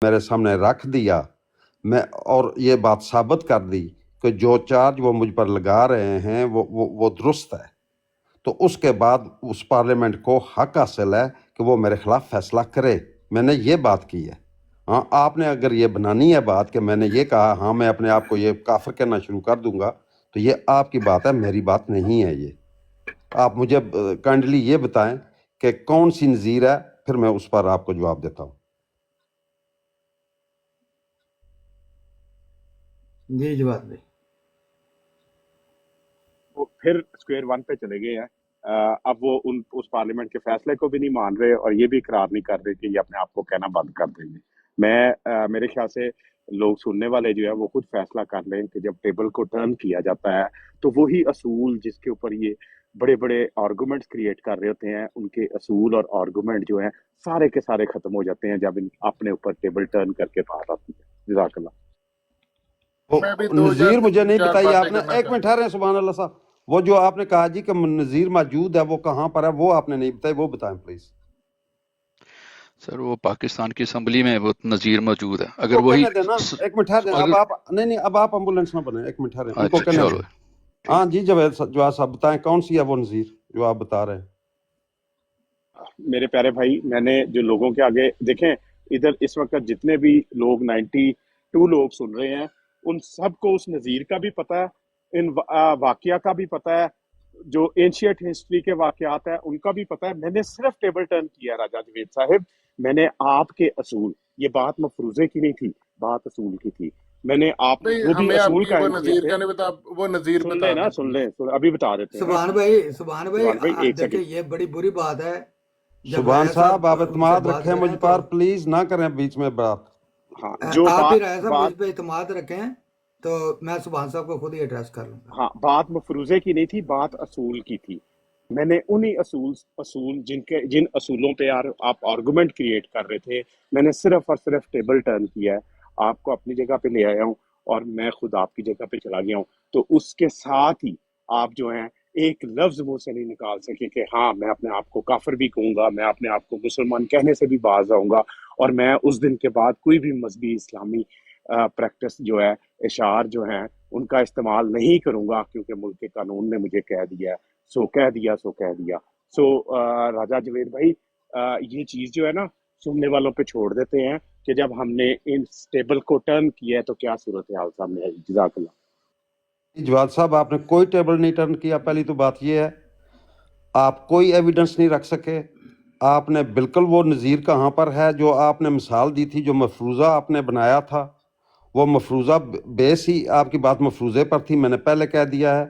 میرے سامنے رکھ دیا میں اور یہ بات ثابت کر دی کہ جو چارج وہ مجھ پر لگا رہے ہیں وہ درست ہے، تو اس کے بعد اس پارلیمنٹ کو حق حاصل ہے کہ وہ میرے خلاف فیصلہ کرے۔ میں نے یہ بات کی ہے۔ ہاں، آپ نے اگر یہ بنانی ہے بات کہ میں نے یہ کہا ہاں میں اپنے آپ کو یہ کافر کہنا شروع کر دوں گا، تو یہ آپ کی بات ہے، میری بات نہیں ہے۔ یہ آپ مجھے کائنڈلی یہ بتائیں کہ کون سی نظیر ہے، پھر میں اس پر آپ کو جواب دیتا ہوں۔ جی جواد بھائی، وہ پھر اسکوئر ون پہ چلے گئے ہیں۔ اب وہ اس پارلیمنٹ کے فیصلے کو بھی نہیں مان رہے اور یہ بھی اقرار نہیں کر رہے کہ یہ اپنے آپ کو کہنا بند کر دیں گے۔ میرے خیال سے لوگ سننے والے جو ہے وہ خود فیصلہ کر لیں کہ جب ٹیبل کو ٹرن کیا جاتا ہے تو وہی اصول جس کے اوپر یہ بڑے بڑے آرگومنٹس کریٹ کر رہے ہوتے ہیں، ان کے اصول اور آرگومنٹ جو ہیں سارے کے سارے ختم ہو جاتے ہیں جب اپنے اوپر ٹیبل ٹرن کر کے باہر آتی ہے۔ جزاک اللہ۔ میں بھی نظیر مجھے نہیں چار بتائی باتیں آپ نے، کرنا ایک چاہتا منٹ ٹھہرے سبحان اللہ صاحب، وہ جو آپ نے کہا جی کہ نظیر موجود ہے وہ کہاں پر ہے، وہ آپ نے نہیں بتائی، وہ بتائیں پلیز۔ سر وہ پاکستان کی اسمبلی میں وہ نظیر موجود ہے، اگر ان کو وہی کہنے دیں نا، ایک منٹ ٹھہر دیں، اب آپ نہیں اب آپ ایمبولینس نہ بنیں، ایک منٹ ٹھہریں، ان کو اچھا کہنے چلو دیں۔ ہاں جی جواد صاحب بتائیں کون سی ہے وہ نظیر جو آپ بتا رہے ہیں۔ میرے پیارے بھائی، میں نے جو لوگوں کے آگے دیکھیں ادھر اس وقت جتنے بھی لوگ 92 لوگ سن رہے ہیں، ان سب کو اس نظیر کا بھی پتہ ہے، ان واقعہ کا بھی پتہ ہے، جو اینشینٹ ہسٹری کے واقعات ہیں ان کا بھی پتہ ہے۔ میں نے صرف ٹیبل ٹرن کیا ہے راجہ جوید صاحب، میں نے آپ کے اصول، یہ بات مفروضے کی نہیں تھی، بات اصول کی تھی۔ میں نے آپ نہیں، جو بھی ہمیں آپ اصول کی وہ قائم کیے نظیر تھے، کا نہیں بتا، وہ نظیر سن بتا لیں نا، دیں سن پلیز۔ لیں، ابھی بتا دیتے ہیں نا۔ سبحان سبحان بھائی بھائی ایک دیکھیں سیکنڈ۔ یہ بڑی بری بات ہے جب سبحان رایا صاحب آپ ان سے اعتماد بات رکھیں کریں مجھ تو پر، پلیز نہ کریں بیچ میں بات۔ ہاں جو آپ بھی بات رایا صاحب بات مجھ پہ اعتماد رکھیں تو میں سبحان صاحب کو خود ہی ایڈریس کر لوں گا۔ ہاں بات مفروضے کی نہیں تھی، بات اصول کی تھی۔ میں نے انہی اصول جن اصولوں پہ آپ آرگومنٹ کریٹ کر رہے تھے، میں نے صرف اور صرف ٹیبل ٹرن کیا ہے، آپ کو اپنی جگہ پہ لے آیا ہوں اور میں خود آپ کی جگہ پہ چلا گیا ہوں، تو اس کے ساتھ ہی آپ جو ہیں ایک لفظ منہ سے نہیں نکال سکے کہ ہاں میں اپنے آپ کو کافر بھی کہوں گا، میں اپنے آپ کو مسلمان کہنے سے بھی باز آؤں گا، اور میں اس دن کے بعد کوئی بھی مذہبی اسلامی پریکٹس جو ہے، اشعار جو ہیں ان کا استعمال نہیں کروں گا، کیونکہ ملک کے قانون نے مجھے کہہ دیا ہے، سو کہہ دیا سو کہہ دیا۔ سو راجہ جوید بھائی، یہ چیز جو ہے نا سننے والوں پہ چھوڑ دیتے ہیں کہ جب ہم نے ان ٹیبل کو ٹرن کیا ہے تو کیا صورتحال سامنے آئی۔ جزاک اللہ۔ جواد صاحب آپ نے کوئی ٹیبل نہیں ٹرن کیا، پہلی تو بات یہ ہے، آپ کوئی ایویڈنس نہیں رکھ سکے۔ آپ نے بالکل وہ نظیر کہاں پر ہے جو آپ نے مثال دی تھی، جو مفروضہ آپ نے بنایا تھا، وہ مفروضہ بیس ہی آپ کی بات مفروضے پر تھی، میں نے پہلے کہہ دیا ہے،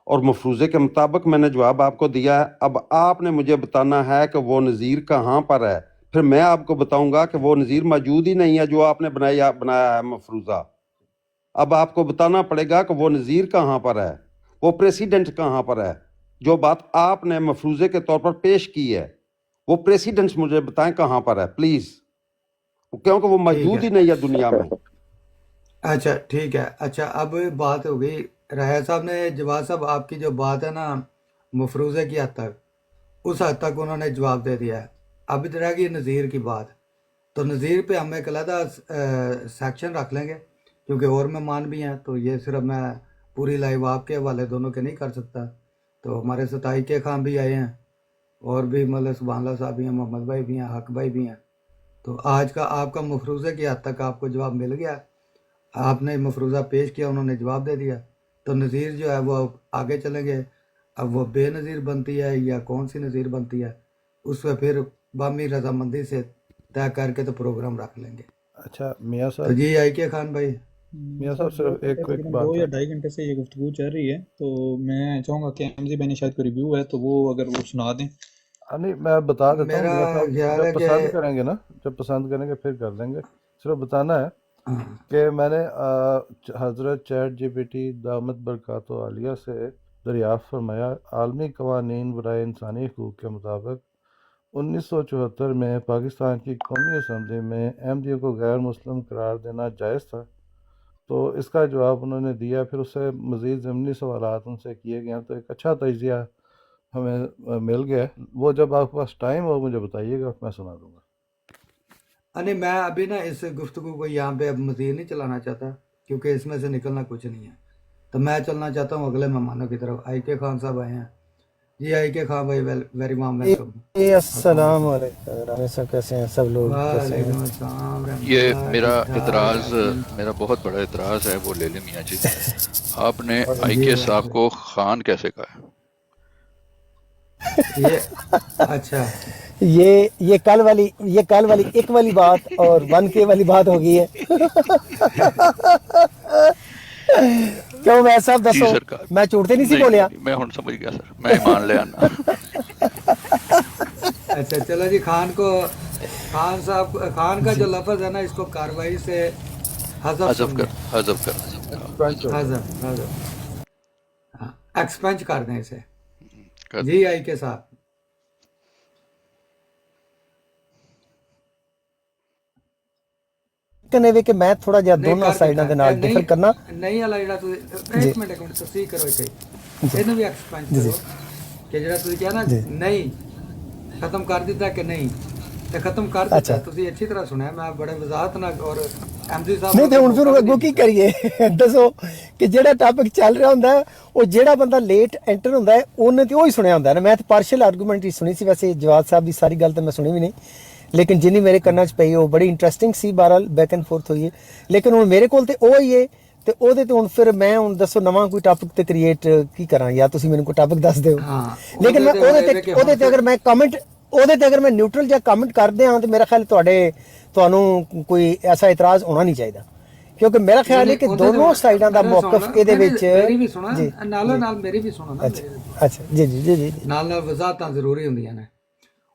اور مفروضے کے مطابق میں نے جواب آپ کو دیا ہے۔ اب آپ نے مجھے بتانا ہے کہ وہ نظیر کہاں پر ہے، پھر میں آپ کو بتاؤں گا کہ وہ نظیر موجود ہی نہیں ہے جو آپ نے بنایا ہے مفروضہ۔ اب آپ کو بتانا پڑے گا کہ وہ نظیر کہاں پر ہے، وہ پریسیڈنٹ کہاں پر ہے، جو بات آپ نے مفروضے کے طور پر پیش کی ہے، وہ پریسیڈنٹ مجھے بتائیں کہاں پر ہے پلیز، کیونکہ وہ ٹھیک موجود ہے، ہی نہیں ہے دنیا میں۔ اچھا ٹھیک ہے، اچھا اب بات ہو گئی رایا صاحب نے، جواد صاحب آپ کی جو بات ہے نا مفروضے کی حد تک، اس حد تک انہوں نے جواب دے دیا ہے۔ اب ادھر رہ گئی نظیر کی بات، تو نظیر پہ ہم ایک علیحدہ سیکشن رکھ لیں گے، کیونکہ اور مہمان بھی ہیں، تو یہ صرف میں پوری لائیو آپ کے حوالے دونوں کے نہیں کر سکتا، تو ہمارے ستائی کے خان بھی آئے ہیں، اور بھی مطلب سبحان اللہ صاحب بھی ہیں، محمد بھائی بھی ہیں، حق بھائی بھی ہیں، تو آج کا آپ کا مفروضے کی حد تک آپ کو جواب مل گیا، آپ نے مفروضہ پیش کیا، انہوں نے جواب دے دیا، تو نظیر جو ہے وہ آگے چلیں گے۔ اب وہ بے نظیر بنتی ہے یا کون سی نظیر بنتی ہے، اس پہ پھر بامی رضامندی سے طے کر کے تو پروگرام رکھ لیں گے۔ اچھا میاں تو صاحب، جی آئی کے خان بھائی، میاں صاحب صرف ایک کوئک بات 2 ہے۔ یا 2.5 گھنٹے سے یہ گفتگو چل رہی ہے، تو میں چاہوں گا کہ احمد بھائی نے شاید کوئی ریویو ہے تو وہ اگر وہ سنا دیں۔ نہیں میں بتا دیتا ہوں، میرا میاں صاحب خیال جب ہے کہ پسند کریں گے نا، جب پسند کریں گے پھر کر لیں گے، صرف بتانا ہے ہاں، کہ میں نے حضرت چیٹ جی پی ٹی دامت برکاتہ عالیہ سے دریافت فرمایا، عالمی قوانین برائے انسانی حقوق کے مطابق 1974 میں پاکستان کی قومی اسمبلی میں احمدیوں کو غیر مسلم قرار دینا جائز تھا، تو اس کا جواب انہوں نے دیا، پھر اس سے مزید ضمنی سوالات ان سے کیے گئے ہیں، تو ایک اچھا تجزیہ ہمیں مل گیا ہے۔ وہ جب آپ کے پاس ٹائم ہو مجھے بتائیے گا، میں سنا دوں گا۔ नहीं, मैं अभी ना इस गुफ्तगू को यहाँ पे अब मज़ीद नहीं चलाना चाहता, क्योंकि इसमें से निकलना कुछ नहीं है। तो मैं चलना चाहता हूँ अगले मेहमानों की तरफ। आई के खान साहब आए हैं जी। आई के खान भाई, वेरी वार्म वेलकम। अस्सलाम वालेकुम सर, कैसे हैं सब लोग, कैसे हैं? वालेकुम अस्सलाम ये रहमतुल्लाह, मेरा ठीक ठाक। इतराज़, मेरा बहुत बड़ा इतराज़ है, वो ले लें मियाँ जी। आपने जी आईके साहब भाई, को खान कैसे कहा? ये अच्छा, ये कल वाली एक वाली बात और 1K वाली बात हो गई है। क्यों मैं सब जी दसो, सरकार। मैं झूठते नहीं सी नहीं बोलिया। मैं हुण समझ गया सर, मैं मान लिया ना। अच्छा चलो जी। खान साहब, खान का जो लफ्ज़ है ना, इसको कार्रवाई से हज़फ हज़फ समझें। कर, हज़फ कर। हज़फ, हाँ, एक्सपेंज कर दें इसे। कर जी आई के साहब। कहने वे कि मैं थोड़ा जिहा नहीं दोनों कर साइडां दे दिता नाल डिफर करना नहीं वाला ਜਿਹੜਾ ਤੁਸੀਂ जी ਇੱਕ ਮਿੰਟ ਤੁਸੀਂ ਕਰੋ ਇੱਕ ਇਹਨੂੰ ਵੀ ਐਕਸਪੈਂਡ जी जी ਕਰੋ ਕਿ ਜਿਹੜਾ ਤੁਸੀਂ ਕਿਹਾ ਨਾ जी ਨਹੀਂ ਖਤਮ ਕਰ ਦਿੱਤਾ ਕਿ ਨਹੀਂ ਤੇ ਖਤਮ ਕਰ ਦਿੱਤਾ। अच्छा ਤੁਸੀਂ ਅੱਛੀ ਤਰ੍ਹਾਂ ਸੁਣਿਆ, ਮੈਂ ਬੜੇ ਵਜ਼ਾਹਤ ਨਾਲ ਔਰ ਐਮਜੀ ਸਾਹਿਬ ਨਹੀਂ ਨੂੰ ਤੇ ਹੁਣ ਫਿਰ ਮੌਕਾ ਵੀ ਅੱਗੋਂ ਕੀ ਦਿੱਤਾ। ਕਰੀਏ? ਦੱਸੋ ਕਿ ਜਿਹੜਾ ਟਾਪਿਕ ਚੱਲ ਰਿਹਾ ਹੁੰਦਾ ਹੈ, ਉਹ ਜਿਹੜਾ ਬੰਦਾ ਲੇਟ ਐਂਟਰ ਹੁੰਦਾ ਹੈ ਉਹਨੇ ਤੇ ਉਹ ਹੀ ਸੁਣਿਆ ਹੁੰਦਾ ਹੈ ਨਾ। ਮੈਂ ਤੇ ਪਾਰਸ਼ਲ ਆਰਗੂਮੈਂਟ ਹੀ ਸੁਣੀ ਸੀ, ਵੈਸੇ ਜਵਾਦ ਸਾਹਿਬ ਦੀ ਸਾਰੀ ਗੱਲ ਤਾਂ ਮੈਂ ਸੁਣੀ ਵੀ ਨਹੀਂ, ਲੇਕਿਨ ਜਿੰਨੀ ਮੇਰੇ ਕੰਨਾਂ 'ਚ ਪਈ ਉਹ ਬੜੀ ਇੰਟਰਸਟਿੰਗ ਸੀ। ਬਹਰਹਾਲ ਬੈਕ ਐਂਡ ਫੋਰਥ ਹੋਈ ਹੈ, ਲੇਕਿਨ ਹੁਣ ਮੇਰੇ ਕੋਲ ਤੇ ਉਹ ਹੀ ਹੈ ਤੇ ਉਹਦੇ ਤੇ ਹੁਣ ਫਿਰ ਮੈਂ ਹੁਣ ਦੱਸੋ ਨਵਾਂ ਕੋਈ ਟਾਪਿਕ ਤੇ ਕ੍ਰੀਏਟ ਕੀ ਕਰਾਂ, ਜਾਂ ਤੁਸੀਂ ਮੈਨੂੰ ਕੋਈ ਟਾਪਿਕ ਦੱਸ ਦਿਓ। ਹਾਂ ਲੇਕਿਨ ਮੈਂ ਉਹਦੇ ਤੇ ਉਹਦੇ ਤੇ ਅਗਰ ਮੈਂ ਕਮੈਂਟ ਉਹਦੇ ਤੇ ਅਗਰ ਮੈਂ ਨਿਊਟਰਲ ਜਾਂ ਕਮੈਂਟ ਕਰਦੇ ਹਾਂ ਤੇ ਮੇਰਾ ਖਿਆਲ ਤੁਹਾਨੂੰ ਕੋਈ ਐਸਾ ਇਤਰਾਜ਼ ਹੋਣਾ ਨਹੀਂ ਚਾਹੀਦਾ, ਕਿਉਂਕਿ ਮੇਰਾ ਖਿਆਲ ਹੈ ਕਿ ਦੋਨੋਂ ਸਾਈਡਾਂ ਦਾ ਮੌਕਫ ਇਹਦੇ ਵਿੱਚ ਮੇਰੀ ਵੀ ਸੁਣਾ ਜੀ ਨਾਲੋਂ ਨਾਲ ਮੇਰੀ ਵੀ ਸੁਣੋ ਨਾ। ਅੱਛਾ ਜੀ ਜੀ ਜੀ ਜੀ ਨਾਲ ਨਾਲ ਵਜ਼ਾਹਤਾਂ ਜ਼ਰੂਰੀ ਹੁੰਦੀਆਂ ਨੇ।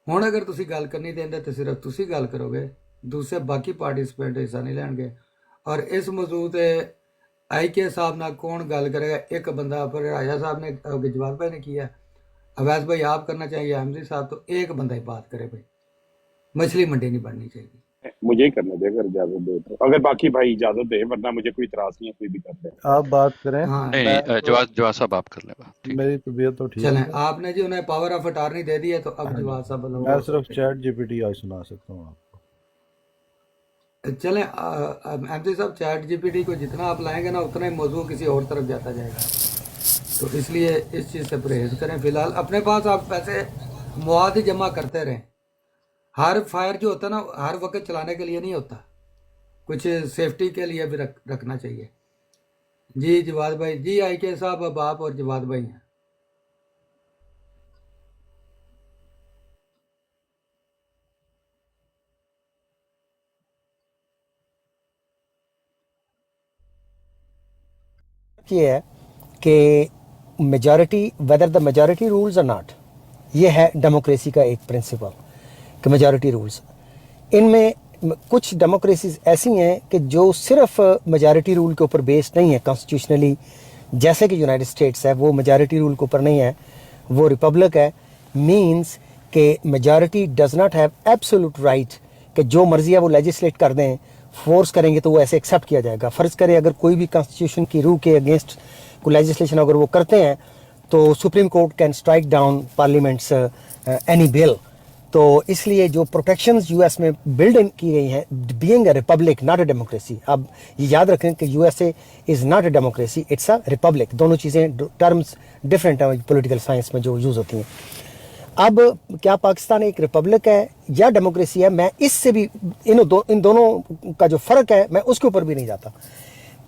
ਹੁਣ ਅਗਰ ਤੁਸੀਂ ਗੱਲ ਕਰਨੀ ਦਿੰਦੇ ਤੇ ਸਿਰਫ ਤੁਸੀਂ ਗੱਲ ਕਰੋਗੇ, ਦੂਸਰੇ ਬਾਕੀ ਪਾਰਟਿਸਪੈਂਟ ਹਿੱਸਾ ਨਹੀਂ ਲੈਣਗੇ। ਔਰ ਇਸ ਮੌਜੂਦ ਤੇ आई के साहब ना कौन गल करेगा? एक बंदा पर राजा साहब ने जवाब भाई ने किया, अवैस भाई आप करना चाहिए, हमजी साहब, तो एक बंदा ही बात करे भाई, मछली मंडी नहीं बननी चाहिए। मुझे ही करने दे अगर इजाजत दे तो, अगर बाकी भाई इजाजत दे, वरना मुझे कोई इतराज नहीं है, कोई भी कर दे। आप बात करें। हाँ नहीं जवाद साहब आप कर लें बात, ठीक। मेरी तबीयत तो ठीक चलें, है। आपने जी उन्हें पावर ऑफ अटॉर्नी दे दी है, तो अब जवाब साहब मैं सिर्फ चैट जीपीटी आज सुना सकता हूँ आपको। चलें एमसी साहब, चैट जीपीटी को जितना आप लाएंगे ना उतना ही मौजू किसी और तरफ जाता जाएगा, तो इसलिए इस चीज़ से परहेज करें। फिलहाल अपने पास आप वैसे मवाद ही जमा करते रहें। हर फायर जो होता है ना, हर वक्त चलाने के लिए नहीं होता, कुछ सेफ्टी के लिए भी रखना चाहिए। जी जवाद भाई, जी आई के साहब, अब आप और जवाद भाई हैं। ये है कि majority, whether the majority rules और नॉट, ये है डेमोक्रेसी का एक प्रिंसिपल कि मेजॉरिटी रूल्स। इनमें कुछ डेमोक्रेसीज ऐसी हैं कि जो सिर्फ मेजॉरिटी रूल के ऊपर बेस्ड नहीं है कॉन्स्टिट्यूशनली, जैसे कि यूनाइटेड स्टेट्स है, वो मेजॉरिटी रूल के ऊपर नहीं है, वो रिपब्लिक है। मींस कि majority does not have absolute right कि जो मर्जी है वो लेजिस्लेट कर दें, फोर्स करेंगे तो वो ऐसे एक्सेप्ट किया जाएगा। फ़र्ज़ करें अगर कोई भी कॉन्स्टिट्यूशन की रूह के अगेंस्ट कोई लेजिस्लेशन अगर वो करते हैं तो supreme court can strike down parliaments any bill. तो इसलिए जो प्रोटेक्शंस यूएस में बिल्ड इन की गई हैं, being a republic not a democracy. अब ये याद रखें कि USA is not a democracy, it's a republic. दोनों चीज़ें टर्म्स डिफरेंट हैं पॉलिटिकल साइंस में जो यूज़ होती हैं। अब क्या पाकिस्तान एक रिपब्लिक है या डेमोक्रेसी है, मैं इससे भी इन दोनों का जो फ़र्क है मैं उसके ऊपर भी नहीं जाता।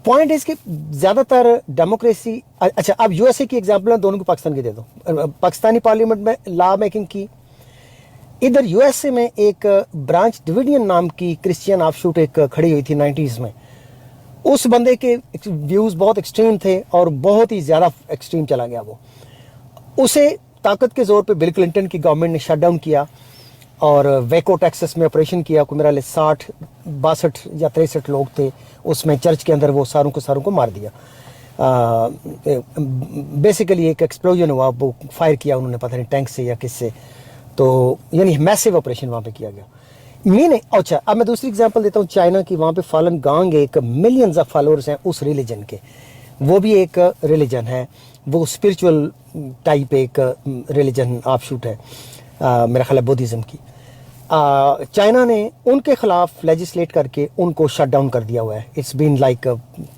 पॉइंट इज़ कि ज़्यादातर डेमोक्रेसी, अच्छा अब यूएसए की एग्जांपल है, दोनों को पाकिस्तान की दे दो। पाकिस्तानी पार्लियामेंट में लॉ मेकिंग की, इधर यूएसए में एक ब्रांच डिविडियन नाम की क्रिश्चियन ऑफशूट एक खड़ी हुई थी 90s में। उस बंदे के व्यूज़ बहुत एक्सट्रीम थे और बहुत ही ज़्यादा एक्सट्रीम चला गया वो। उसे ताकत के ज़ोर पे बिल क्लिंटन की गवर्नमेंट ने शट डाउन किया और वेको टेक्सास में ऑपरेशन किया। कोई मेरा 60, 62 या 63 लोग थे उसमें, चर्च के अंदर वो सारों को मार दिया। बेसिकली एक एक्सप्लोजन हुआ, वो फायर किया उन्होंने, पता नहीं टैंक से या किससे, तो यानी मैसिव ऑपरेशन वहाँ पे किया गया। मीन अच्छा अब मैं दूसरी एग्जांपल देता हूँ चाइना की। वहाँ पे फालन गांग एक मिलियंस ऑफ फॉलोअर्स हैं उस रिलीजन के, वो भी एक रिलीजन है, वो स्पिरिचुअल टाइप एक रिलीजन ऑफशूट है, मेरा ख्याल है बुद्धिज़्म की। चाइना ने उनके खिलाफ लेजिस्लेट करके उनको शट डाउन कर दिया हुआ है. इट्स बीन लाइक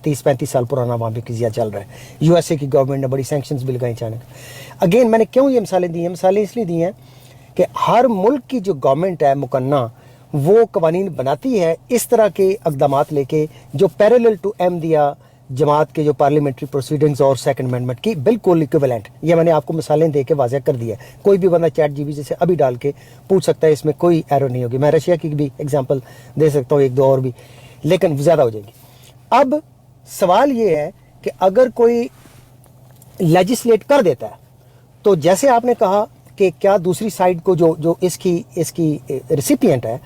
30-35 साल पुराना वहाँ पे किया चल रहा है. यूएसए की गवर्नमेंट ने बड़ी सैंक्शंस भी लगाई चाइना. अगेन मैंने क्यों ये मिसालें दी हैं? मिसालें इसलिए दी हैं कि हर मुल्क की जो गवर्नमेंट है मुकन्ना, वो कवानीन बनाती है इस तरह के इक़दामात लेके जो पैरेलल टू अहमदिया जमात के जो पार्लियामेंट्री प्रोसीडिंग्स और सेकंड अमेंडमेंट की बिल्कुल इक्विवेलेंट. ये मैंने आपको मिसालें दे के वाज़ह कर दिया है. कोई भी बंदा चैट जीपीटी से अभी डाल के पूछ सकता है, इसमें कोई एरर नहीं होगी. मैं रशिया की भी एग्जांपल दे सकता हूँ, एक दो और भी, लेकिन ज़्यादा हो जाएगी. अब सवाल ये है कि अगर कोई लेजिस्लेट कर देता है तो जैसे आपने कहा कि क्या दूसरी साइड को जो इसकी रिसिपिएंट है,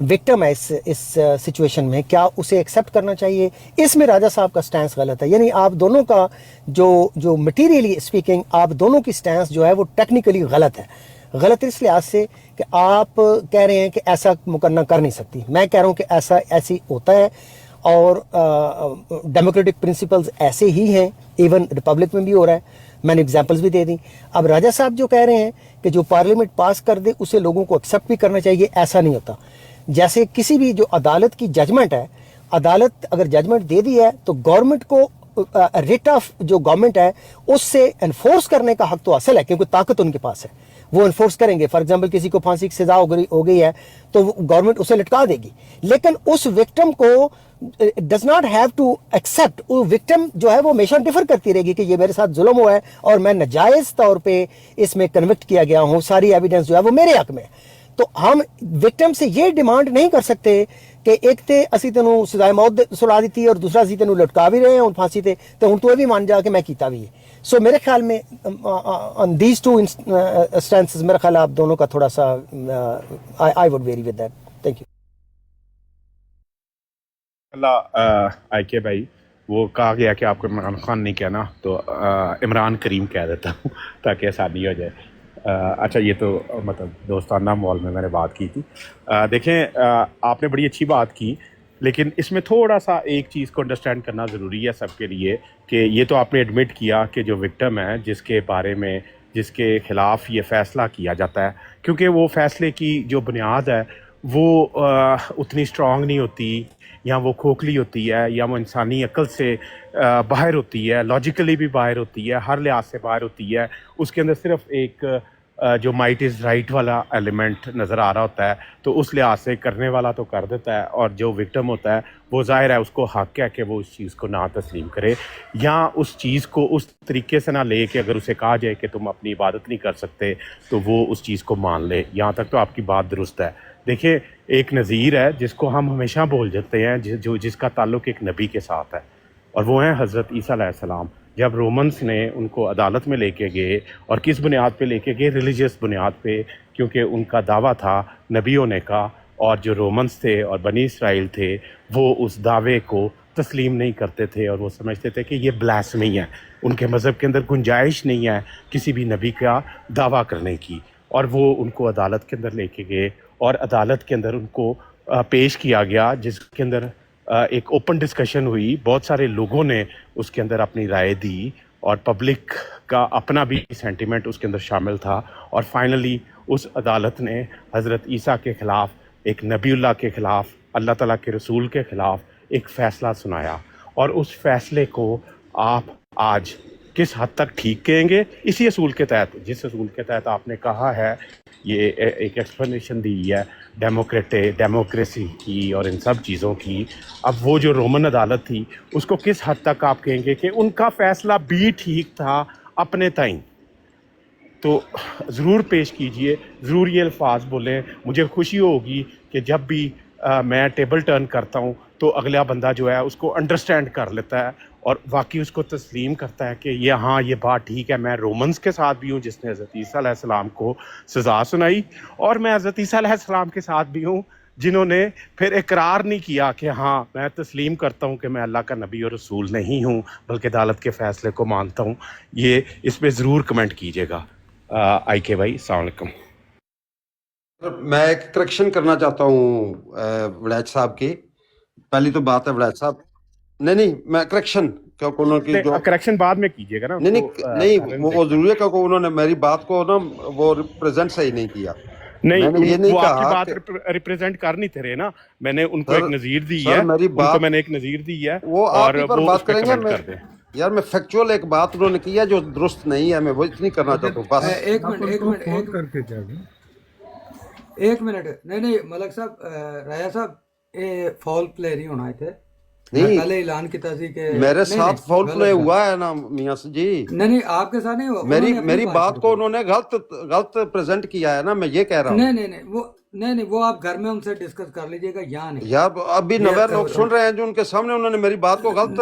विक्टिम है इस सिचुएशन में, क्या उसे एक्सेप्ट करना चाहिए? इसमें राजा साहब का स्टैंस गलत है. यानी आप दोनों का जो मटीरियली स्पीकिंग आप दोनों की स्टैंस जो है वो टेक्निकली गलत है. गलत इस लिहाज से कि आप कह रहे हैं कि ऐसा मुकन्ना कर नहीं सकती. मैं कह रहा हूँ कि ऐसी होता है और डेमोक्रेटिक प्रिंसिपल्स ऐसे ही हैं. इवन रिपब्लिक में भी हो रहा है. मैंने एग्जांपल्स भी दे दी. अब राजा साहब जो कह रहे हैं कि जो पार्लियामेंट पास कर दे उसे लोगों को एक्सेप्ट भी करना चाहिए, ऐसा नहीं होता. जैसे किसी भी जो अदालत की जजमेंट है, अदालत अगर जजमेंट दे दी है तो गवर्नमेंट को रिट ऑफ जो गवर्नमेंट है उससे एनफोर्स करने का हक तो हासिल है, क्योंकि ताकत उनके पास है, वो एनफोर्स करेंगे. फॉर एग्जांपल किसी को फांसी की सजा हो गई है तो गवर्नमेंट उसे लटका देगी, लेकिन उस विक्टिम को does not have to accept. वो विक्टिम जो है वो हमेशा डिफर करती रहेगी कि ये मेरे साथ जुल्म हुआ है और मैं नाजायज तौर पे इसमें कन्विक्ट किया गया हूँ, सारी एविडेंस जो है वो मेरे हक में. तो हम विक्टिम से ये डिमांड नहीं कर सकते कि एक ते असी तेनू सजाए मौत सुला दी और दूसरा असी तेनू लटका भी रहे हैं फांसी ते, तो हुण तू भी मान जा कि मैं कीता भी है. सो मेरे ख्याल में ऑन दीज टू इंस्टेंसेस मेरा ख्याल आप दोनों का थोड़ा सा I would very with that. Thank you. अल्लाह आईके भाई, वो कहा गया कि आपको इमरान खान नहीं कहना तो इमरान करीम कह देता हूँ ताकि आसानी हो जाए. अच्छा, ये तो मतलब दोस्ताना माहौल में मैंने बात की थी. देखें, आपने बड़ी अच्छी बात की, लेकिन इसमें थोड़ा सा एक चीज़ को अंडरस्टैंड करना ज़रूरी है सबके लिए कि ये तो आपने एडमिट किया कि जो विक्टिम है जिसके बारे में जिसके ख़िलाफ़ ये फ़ैसला किया जाता है, क्योंकि वो फ़ैसले की जो बुनियाद है वो उतनी स्ट्रॉन्ग नहीं होती, या वो खोखली होती है, या वो इंसानी अक्ल से बाहर होती है, लॉजिकली भी बाहर होती है, हर लिहाज से बाहर होती है. उसके अंदर सिर्फ एक जो माइट इज़ राइट वाला एलिमेंट नज़र आ रहा होता है, तो उस लिहाज से करने वाला तो कर देता है, और जो विक्टिम होता है वो ज़ाहिर है उसको हक़ है कि वो उस चीज़ को ना तस्लीम करे, या उस चीज़ को उस तरीके से ना ले कि अगर उसे कहा जाए कि तुम अपनी इबादत नहीं कर सकते तो वो उस चीज़ को मान ले. यहाँ तक तो आपकी बात दुरुस्त है. देखिए, एक नज़ीर है जिसको हम हमेशा बोल जाते हैं, जिसका ताल्लुक़ एक नबी के साथ है, और वो हैं हज़रत ईसा अलैहिस्सलाम. जब रोमन्स ने उनको अदालत में लेके गए, और किस बुनियाद पे लेके गए? रिलीजियस बुनियाद पे, क्योंकि उनका दावा था नबी होने का, और जो रोमन्स थे और बनी इसराइल थे वो उस दावे को तस्लीम नहीं करते थे, और वो समझते थे कि ये ब्लास्फेमी है, उनके मज़हब के अंदर गुंजाइश नहीं है किसी भी नबी का दावा करने की. और वो उनको अदालत के अंदर लेके गए, और अदालत के अंदर उनको पेश किया गया, जिसके अंदर एक ओपन डिस्कशन हुई. बहुत सारे लोगों ने उसके अंदर अपनी राय दी, और पब्लिक का अपना भी सेंटिमेंट उसके अंदर शामिल था. और फाइनली उस अदालत ने हज़रत ईसा के ख़िलाफ़, एक नबीउल्लाह के ख़िलाफ़, अल्लाह ताला के रसूल के ख़िलाफ़ एक फ़ैसला सुनाया. और उस फ़ैसले को आप आज किस हद तक ठीक कहेंगे? इसी असूल के तहत, जिस असूल के तहत आपने कहा है, ये एक एक्सप्लेनेशन दी है डेमोक्रेसी की और इन सब चीज़ों की. अब वो जो रोमन अदालत थी उसको किस हद तक आप कहेंगे कि उनका फ़ैसला भी ठीक था अपने ताईं? तो ज़रूर पेश कीजिए, ज़रूर ये अल्फाज बोलें. मुझे खुशी होगी कि जब भी मैं टेबल टर्न करता हूँ तो अगला बंदा जो है उसको अंडरस्टैंड कर लेता है और वाकई उसको तस्लीम करता है कि ये हाँ, ये बात ठीक है. मैं रोमन्स के साथ भी हूँ जिसने हज़रत ईसा अलैहिस्सलाम को सज़ा सुनाई, और मैं हज़रत ईसा अलैहिस्सलाम के साथ भी हूँ जिन्होंने फिर इकरार नहीं किया कि हाँ, मैं तस्लीम करता हूँ कि मैं अल्लाह का नबी और रसूल नहीं हूँ, बल्कि अदालत के फ़ैसले को मानता हूँ. ये इस पर ज़रूर कमेंट कीजिएगा. आई के भाई, अस्सलाम वालेकुम. मैं एक करेक्शन करना चाहता हूँ वड़ैच साहब की. पहली तो बात है वड़ैच साहब, नहीं मैं करेक्शन क्योंकि उन्होंने जो करेक्शन बाद में कीजिएगा ना. नहीं वो जरूरी है क्योंकि उन्होंने मेरी बात को ना वो रिप्रेजेंट सही नहीं किया. نہیں मैंने ये नहीं वो आपकी कहा बात कि रिप्रेजेंट कर नहीं थे रहे ना, मैंने उनको सर एक नज़ीर दी सर है, मेरी उनको बात मैंने एक नज़ीर दी है वो आप और ही पर वो बात उस पर करेंगे। कमेंट मैं कर दें। यार मैं फैक्चुअल एक बात उन्होंने की है जो दुरुस्त नहीं है, मैं वो इतनी करना चाहता हूँ बस। एक मिनट एक मिनट फोन एक करके क्या करें? एक मिनट नहीं मलक साहब, राया साहब, ये फॉल प्ले नहीं होना थे। मैं नहीं पहले ऐलान किया सी कि मेरे नहीं साथ नहीं फाउल गलत प्ले गल, हुआ है ना मियां जी। नहीं नहीं आपके साथ नहीं हुआ, मेरी उन्होंने अपनी मेरी बात बात शुरू को की। उन्होंने गलत प्रेजेंट किया है ना, मैं ये कह रहा हूँ। नहीं वो आप घर में उनसे डिस्कस कर लीजिएगा, यहाँ नहीं। यार अभी ये नवे लोग सुन रहे हैं जो उनके सामने उन्होंने मेरी बात को गलत।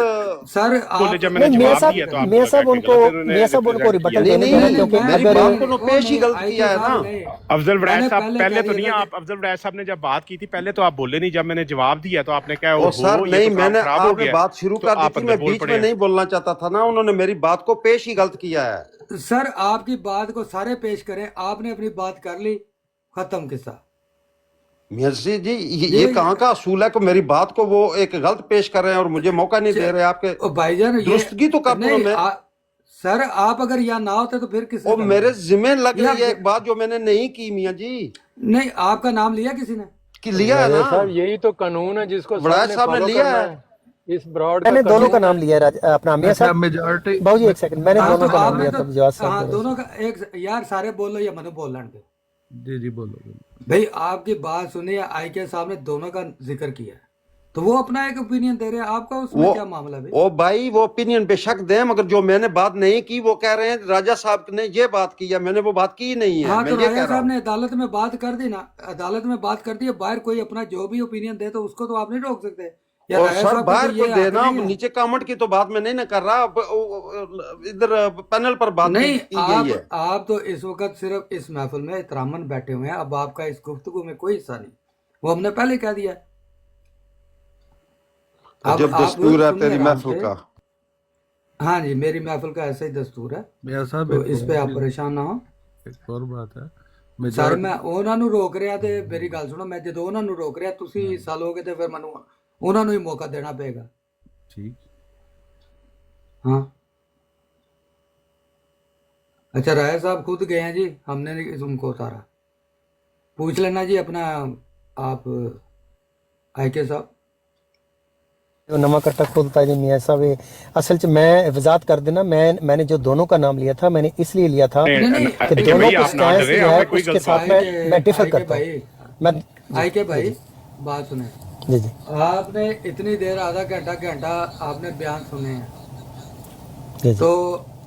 सर बोले आप जब मैंने नहीं मियाँ जवाब साहब दिया तो आप मियाँ साहब कह के उनको गलत उन्होंने मियाँ साहब उनको रिप्रेजेंट किया। रिबटल नहीं देने नहीं दें, क्योंकि मेरी अगर बात को पेश ही गलत किया है ना। अफजल वरैद मैंने साहब पहले पहले कह तो दिया नहीं, था आप अफजल वरैद साहब ने जब बात की थी पहले तो आप बोले नहीं, जब मैंने जवाब दिया तो आपने कहा ओ ओहो सर ये नहीं, तो काम मैंने खराब हो आपने गया, बात शुरू तो कर दी आप थी, अंदर मैं बोल बीच पड़े में हैं। नहीं बोलना चाहता था ना, उन्होंने मेरी बात को पेश ही गलत किया है। सर आपकी बात को सारे पेश करें, आपने अपनी बात कर ली, खत्म किस्सा। मियां जी ये कहाँ का असूल है कि मेरी बात को वो एक गलत पेश कर रहे हैं और मुझे मौका नहीं दे रहे आपके। ओ भाईजान ये दुरुस्तगी तो कर दूं नहीं मैं। सर आप अगर यहाँ ना होते तो फिर किसी और मेरे जिम्मे लग या- रही है एक बात जो मैंने नहीं की मियां जी। नहीं आपका नाम लिया किसी ने? कि लिया है ना साहब, यही तो कानून है जिसको वड़ैच साहब ने follow लिया करना है। इस ब्रॉड मैंने दोनों का नाम लिया है अपना मियाँ अच्छा साहब। मेजॉरिटी बाबू जी एक सेकंड, मैंने हाँ, दोनों तो का नाम आपने लिया तो था जवाब हाँ साहब। दोनों का एक यार सारे बोलो या मनु बोल लेंगे। जी बोलो भाई आपकी बात सुनी है, आई के साहब ने दोनों का जिक्र किया है, तो वो अपना एक ओपिनियन दे रहे हैं, आपका उसमें क्या मामला है भाई? ओ भाई वो ओपिनियन बेशक दें, मगर जो मैंने बात नहीं की वो कह रहे हैं राजा साहब ने ये बात की है, मैंने वो बात की ही नहीं है। हाँ मैं तो ये राजा कह रहा साहब हूँ। ने अदालत में बात कर दी ना, अदालत में बात कर दी है, बाहर कोई अपना जो भी ओपिनियन दे तो उसको तो आप नहीं रोक सकते। या और राजा सर साहब का बाहर तो को ये हक देना, नहीं है। नीचे कमेंट की तो बात मैं नहीं ना कर रहा, इधर पैनल पर बात नहीं की गई है। आप तो इस वक्त सिर्फ इस महफिल में इतरामन बैठे हुए हैं, अब आपका इस गुफ्तगू में कोई हिस्सा नहीं, वो हमने पहले कह दिया है। जब आप दस्तूर है सुनिए तेरी आराम महफिल से। का। हाँ जी मेरी महफिल का ऐसा ही दस्तूर है, मियां साहब तो इस पे आप परेशान ना हो। एक और बात है ਸਰ मेजॉरिटी ਮੈਂ ਉਹਨਾਂ ਨੂੰ ਰੋਕ ਰਿਹਾ ਤੇ ਮੇਰੀ ਗੱਲ ਸੁਣੋ, ਮੈਂ ਜਦੋਂ ਉਹਨਾਂ ਨੂੰ ਰੋਕ ਰਿਹਾ ਤੁਸੀਂ ਹਿੱਸਾ ਲੋਗੇ ਤੇ ਫਿਰ ਮੈਨੂੰ ਉਹਨਾਂ ਨੂੰ ਹੀ ਮੌਕਾ ਦੇਣਾ ਪਏਗਾ। ठीक हाँ अच्छा राय साहब खुद गए हैं जी, हमने नहीं उनको उतारा, पूछ लेना जी अपना आप आई के साहब। जो नवा कट्टा खोलता है मियाँ साहब, ये असल च मैं वजात कर देना, मैंने जो दोनों का नाम लिया था, मैंने इसलिए लिया था कि दोनों को स्टैंड जो है उसके साथ मैं डिफर करता हूँ। मैं आई के भाई बात सुने, जी जी आपने इतनी देर आधा घंटा आपने बयान सुने हैं, जी जी तो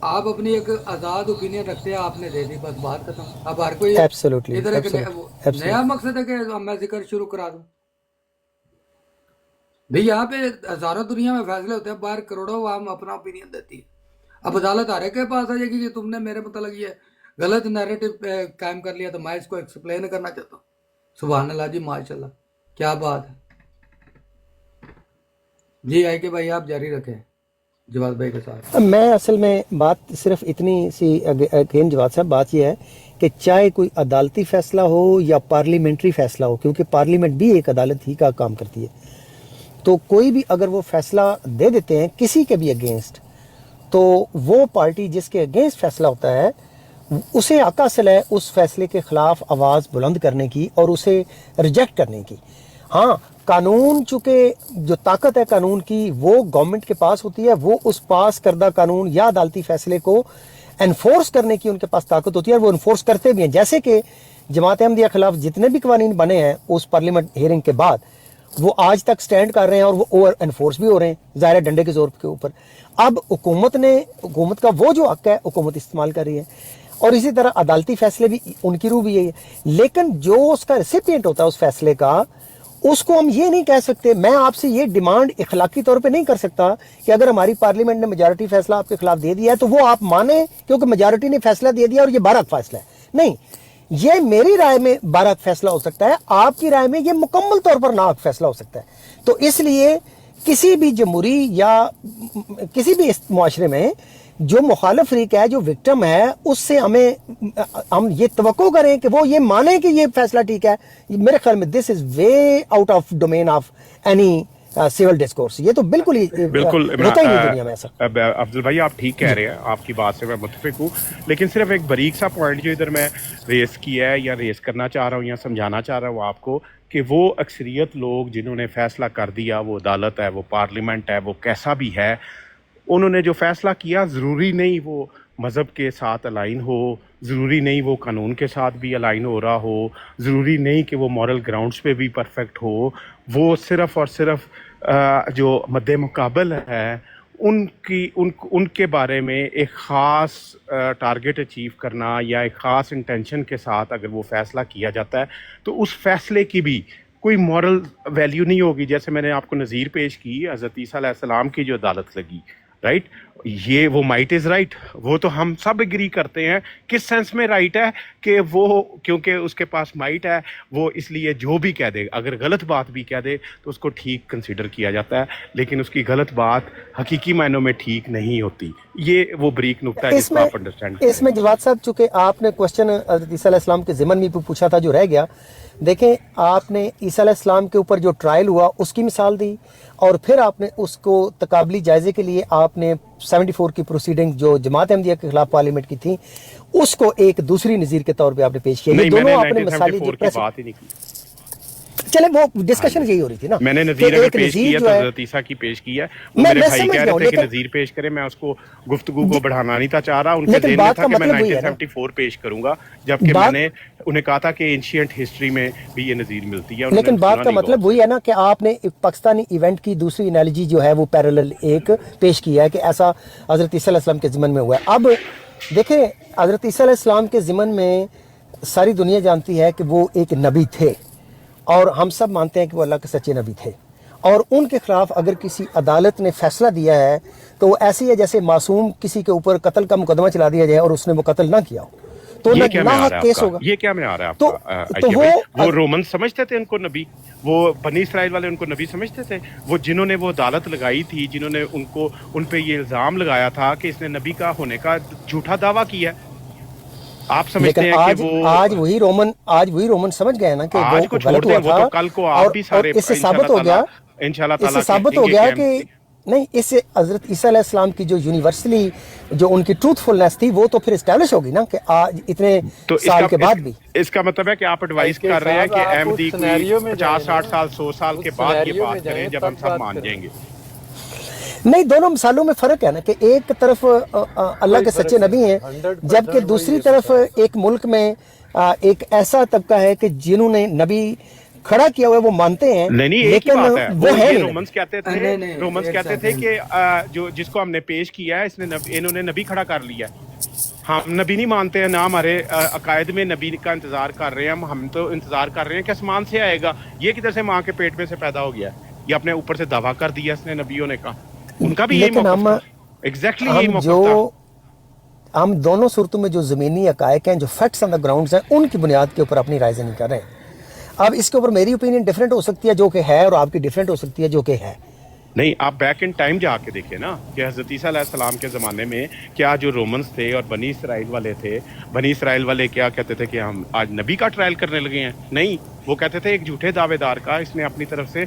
आप अपनी एक आजाद ओपिनियन रखते हैं, आपने दे दी, बस बात खत्म। अब हर कोई Absolutely, इधर एक absolutely. नया मकसद है कि मैं जिक्र शुरू करा दूं। भाई यहाँ पे हजारों दुनिया में फैसले होते हैं, बाहर करोड़ों आवाम अपना ओपिनियन देती है। अब अदालत हर एक के पास आ जाएगी कि तुमने मेरे मतलब ये गलत नैरेटिव कायम कर लिया, तो मैं इसको एक्सप्लेन करना चाहता हूँ। सुभान अल्लाह जी, माशाल्लाह, क्या बात है जी। आई के भाई आप जारी रखें जवाब भाई के साथ। मैं असल में बात सिर्फ इतनी सी अगेन जवाब साहब, बात यह है कि चाहे कोई अदालती फैसला हो या पार्लियामेंट्री फैसला हो, क्योंकि पार्लियामेंट भी एक अदालत ही का काम करती है, तो कोई भी अगर वो फैसला दे देते हैं किसी के भी अगेंस्ट, तो वो पार्टी जिसके अगेंस्ट फैसला होता है उसे हक हासिल है उस फैसले के खिलाफ आवाज़ बुलंद करने की और उसे रिजेक्ट करने की। हाँ, कानून चूँकि जो ताकत है कानून की वो गवर्नमेंट के पास होती है, वो उस पास करदा कानून या अदालती फैसले को एनफोर्स करने की उनके पास ताकत होती है, और वो एनफोर्स करते भी हैं। जैसे कि जमात अहमदिया खिलाफ जितने भी कवानीन बने हैं उस पार्लियामेंट हियरिंग के बाद, वो आज तक स्टैंड कर रहे हैं और वो ओवर एनफोर्स भी हो रहे हैं, ज़ाहिर है डंडे के जोर के ऊपर। अब हुकूमत का वो जो हक है हुकूमत इस्तेमाल कर रही है, और इसी तरह अदालती फैसले भी उनकी रूह भी यही है। लेकिन जो उसका रेसिपिएंट होता है उस फैसले का, उसको हम ये नहीं कह सकते, मैं आपसे ये डिमांड इखलाकी तौर पे नहीं कर सकता कि अगर हमारी पार्लियामेंट ने मेजॉरिटी फैसला आपके खिलाफ दे दिया है तो वो आप माने क्योंकि मेजॉरिटी ने फैसला दे दिया और ये बारक फैसला है। नहीं, ये मेरी राय में बारक फैसला हो सकता है, आपकी राय में ये मुकम्मल तौर पर नाहक फैसला हो सकता है। तो इसलिए किसी भी जमहूरी या किसी भी इस मुआशरे में जो मुखालिफ फरीक है, जो विक्टिम है, उससे हम ये तवक्को करें कि वो ये माने कि ये फैसला ठीक है। मेरे ख्याल में this is way out of domain of any civil discourse. ये तो बिल्कुल ही बिल्कुल होता ही नहीं दुनिया में ऐसा। अफजल भाई आप ठीक कह रहे हैं, आपकी बात से मैं मुत्तफिक हूँ, लेकिन सिर्फ एक बारीक सा पॉइंट जो इधर मैं रेस किया है या रेस करना चाह रहा हूँ या समझाना चाह रहा हूँ आपको, कि वो अक्सरियत लोग जिन्होंने फैसला कर दिया, वो अदालत है, वो पार्लियामेंट है, वो कैसा भी है, उन्होंने जो फैसला किया ज़रूरी नहीं वो मज़हब के साथ अलाइन हो, ज़रूरी नहीं वो कानून के साथ भी अलाइन हो रहा हो, ज़रूरी नहीं कि वो मॉरल ग्राउंड्स पे भी परफेक्ट हो, वो सिर्फ़ और सिर्फ जो मद्दे मुकाबल है उनके बारे में एक ख़ास टारगेट अचीव करना या एक ख़ास इंटेंशन के साथ अगर वो फ़ैसला किया जाता है तो उस फैसले की भी कोई मॉरल वैल्यू नहीं होगी। जैसे मैंने आपको नज़ीर पेश की हज़रत ईसा अलैहिस्सलाम की जो अदालत लगी, राइट, ये वो माइट इज़ राइट, वो तो हम सब एग्री करते हैं। किस सेंस में राइट है कि वो क्योंकि उसके पास माइट है, वो इसलिए जो भी कह दे, अगर गलत बात भी कह दे तो उसको ठीक कंसिडर किया जाता है, लेकिन उसकी गलत बात हकीकी मायनों में ठीक नहीं होती। ये वो बरीक नुक्ता है जिसको आप अंडरस्टैंड करें। इसमें जवाद साहब, चूंकि आपने क्वेश्चन हज़रत ईसा अलैहिस्सलाम के ज़िमन में पूछा था जो रह गया, देखें आपने ईसा अलैहिस्सलाम के ऊपर जो ट्रायल हुआ उसकी मिसाल दी, और फिर आपने उसको तकाबली जायजे के लिए आपने 74 की प्रोसीडिंग जो जमात अहमदिया के खिलाफ पार्लियामेंट की थी उसको एक दूसरी नज़ीर के तौर पे आपने पेश किया। ये दोनों आपने मिसाली जो की बात ही नहीं की। चले वो डिस्कशन यही हो रही थी ना, मैंने नज़ीर अगर पेश किया तो हज़रत ईसा की पेश की है, वो मेरे भाई कह रहे थे कि नज़ीर पेश करें, मैं उसको गुफ्तगू को बढ़ाना नहीं था चाह रहा, उनके ज़हन में था कि मैं 1974 पेश करूंगा, जबकि मैंने उन्हें कहा था कि एंशिएंट हिस्ट्री में भी ये नज़ीर मिलती है। लेकिन बात का मतलब वही है ना कि आपने एक पाकिस्तानी इवेंट की दूसरी एनालॉजी जो है वो पैरेलल एक पेश किया है कि ऐसा हज़रत ईसा अलैहिस्सलाम के ज़िमन में हुआ है। अब देखें हज़रत ईसा अलैहिस्सलाम के ज़िमन में सारी दुनिया जानती है कि वो एक नबी थे, और हम सब मानते हैं कि वो अल्लाह के सच्चे नबी थे, और उनके खिलाफ अगर किसी अदालत ने फैसला दिया है तो वो ऐसी है जैसे मासूम किसी के ऊपर कत्ल का मुकदमा चला दिया जाए और उसने वो कत्ल ना किया हो, तो ना केस होगा। ये क्या में आ रहा है आपका? तो वो रोमन समझते थे उनको नबी, वो बनी इसराइल वाले उनको नबी समझते थे, वो जिन्होंने वो अदालत लगाई थी, जिन्होंने उन पे ये इल्ज़ाम लगाया था कि इसने नबी का होने का झूठा दावा किया है। आप समझते हैं कि वो आज वही रोमन समझ गए ना कि आज को छोड़ दें, वो तो कल को आप भी सारे इससे साबित हो गया, इससे साबित हो गया कि नहीं, इससे हज़रत ईसा अलैहिस्सलाम की जो यूनिवर्सली जो उनकी ट्रूथफुलनेस थी वो तो फिर एस्टैब्लिश होगी ना कि आज इतने साल के बाद भी। इसका मतलब है कि आप एडवाइस कर रहे हैं कि अहमदी को 50, 60 साल, 100 साल के बाद ये बात करें जब हम सब मान जाएंगे। नहीं, दोनों मिसालों में फ़र्क है ना कि एक तरफ अल्लाह के सच्चे नबी हैं, जबकि दूसरी तरफ एक मुल्क में एक ऐसा तबका है कि जिन्होंने नबी खड़ा किया हुआ है वो मानते हैं, नहीं, लेकिन वो है रोमन्स कहते थे कि जो जिसको हमने पेश किया है इन्होंने नबी खड़ा कर लिया। हम नबी नहीं मानते हैं ना, हमारे अकायद में नबी का इंतजार कर रहे हैं हम तो इंतजार कर रहे हैं कि आसमान से आएगा। ये किधर से माँ के पेट में से पैदा हो गया, ये अपने ऊपर से दावा कर दिया इसने नबियों ने कहा। उनका भी यही मौक़िफ़ था, एग्जैक्टली यही मौक़िफ़ था। हम दोनों सूरतों में जो ज़मीनी हक़ाइक़ हैं, जो फैक्ट्स ऑन द ग्राउंड्स हैं, उनकी बुनियाद के ऊपर अपनी राय नहीं कर रहे हैं। अब इसके ऊपर मेरी ओपिनियन डिफरेंट हो सकती है जो कि है, और आपकी डिफरेंट हो सकती है जो कि है। नहीं, आप बैक इन टाइम जाके देखें ना कि हज़रत ईसा अलैहिस्सलाम के ज़माने में क्या जो रोमन्स थे और बनी इसराइल वाले थे, बनी इसराइल वाले क्या कहते थे कि हम आज नबी का ट्रायल करने लगे हैं? नहीं, वो कहते थे एक झूठे दावेदार का इसने अपनी तरफ से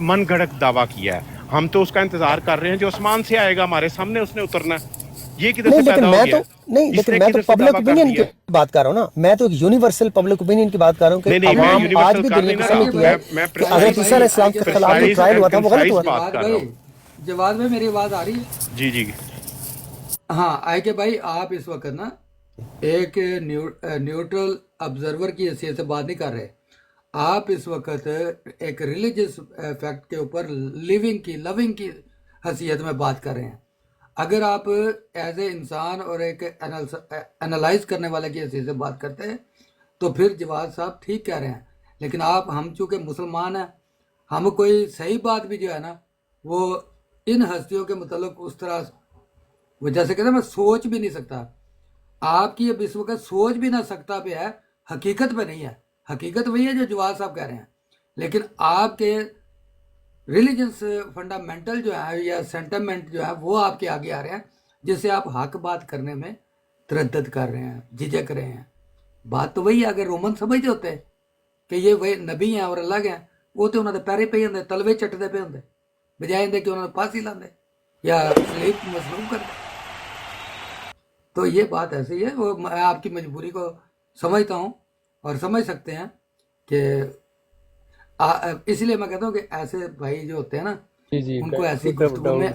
मन गढ़ंत दावा किया है, हम तो उसका इंतजार कर रहे हैं जो आसमान से आएगा, हमारे सामने उसने उतरना है। ये किधर से पैदा हो गया? नहीं, लेकिन मैं तो पब्लिक ओपिनियन की बात कर रहा हूँ ना, मैं तो एक यूनिवर्सल पब्लिक ओपिनियन की बात कर रहा हूँ कि आवाम आज भी दुनिया को समझती है कि हज़रत ईसा अलैहिस्सलाम के खिलाफ जो ट्रायल हुआ था वो गलत हुआ। जवाब में मेरी आवाज आ रही है? जी जी हाँ, आए के भाई आप इस वक्त ना एक न्यूट्रल ऑब्जर्वर की हैसियत से बात नहीं कर रहे, आप इस वक्त एक रिलीजियस फैक्ट के ऊपर लविंग की हैसियत में बात कर रहे हैं। अगर आप एज ए इंसान और एक एनालाइज करने वाले की हैसियत से बात करते हैं तो फिर जवाद साहब ठीक कह रहे हैं, लेकिन हम चूँकि मुसलमान हैं, हम कोई सही बात भी जो है ना वो इन हस्तियों के मतलब उस तरह वो जैसे कहते हैं मैं सोच भी नहीं सकता, आपकी अब इस वक्त सोच भी ना सकता पे है, हकीकत पे नहीं है। हकीकत वही है जो जवाद साहब कह रहे हैं, लेकिन आपके रिलीजियस फंडामेंटल जो है या सेंटिमेंट जो है वो आपके आगे आ रहे हैं, जिससे आप हक बात करने में तरद्दद कर रहे हैं, झिझक रहे हैं। बात तो वही है, अगर रोमन समझते होते कि ये वही नबी हैं और अल्लाह के हैं, वो तो उन्होंने पैरे पे होंगे, तलवे चटते पे होंगे, بجائے دے کہ انہوں نے پھانسی لا دے یا سلیب مصروف کر دے. تو یہ بات ایسی ہے. وہ میں آپ کی مجبوری کو سمجھتا ہوں اور سمجھ سکتے ہیں کہ اس لیے میں کہتا ہوں کہ ایسے بھائی جو ہوتے ہیں نا ان کو ایسی گفتگو میں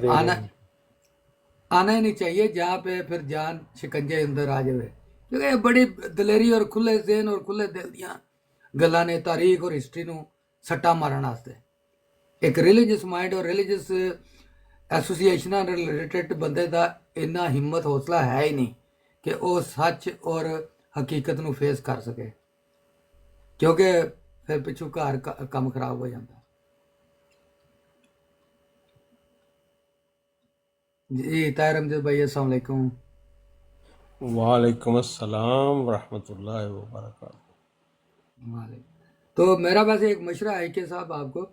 آنا ہی نہیں چاہیے جہاں پہ پھر جان شکنجے اندر آ جائے، کیونکہ بڑی دلیری اور کھلے ذہن اور کھلے دل دیاں گلاں نے تاریخ اور ہسٹری نو سٹا مارن واسطے. ایک ریلیجس مائنڈ اور ریلیجس ایسوسیشن ریلیٹڈ بندے دا اتنا ہمت حوصلہ ہے ہی نہیں کہ وہ سچ اور حقیقت نو فیس کر سکے، کیونکہ پھر پچھو گھر کام خراب ہو جاتا. جی طاہر امجد بھائی السلام علیکم. وعلیکم السلام ورحمۃ اللہ وبرکاتہ. تو میرا ویسے ایک مشورہ ہے کہ صاحب آپ کو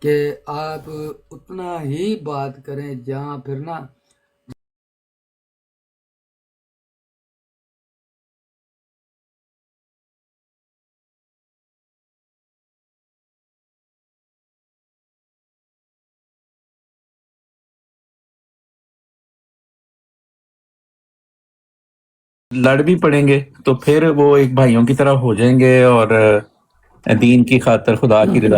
کہ آپ اتنا ہی بات کریں جہاں پھر نا لڑ بھی پڑیں گے تو پھر وہ ایک بھائیوں کی طرح ہو جائیں گے اور دین کی خاطر خدا کی رضا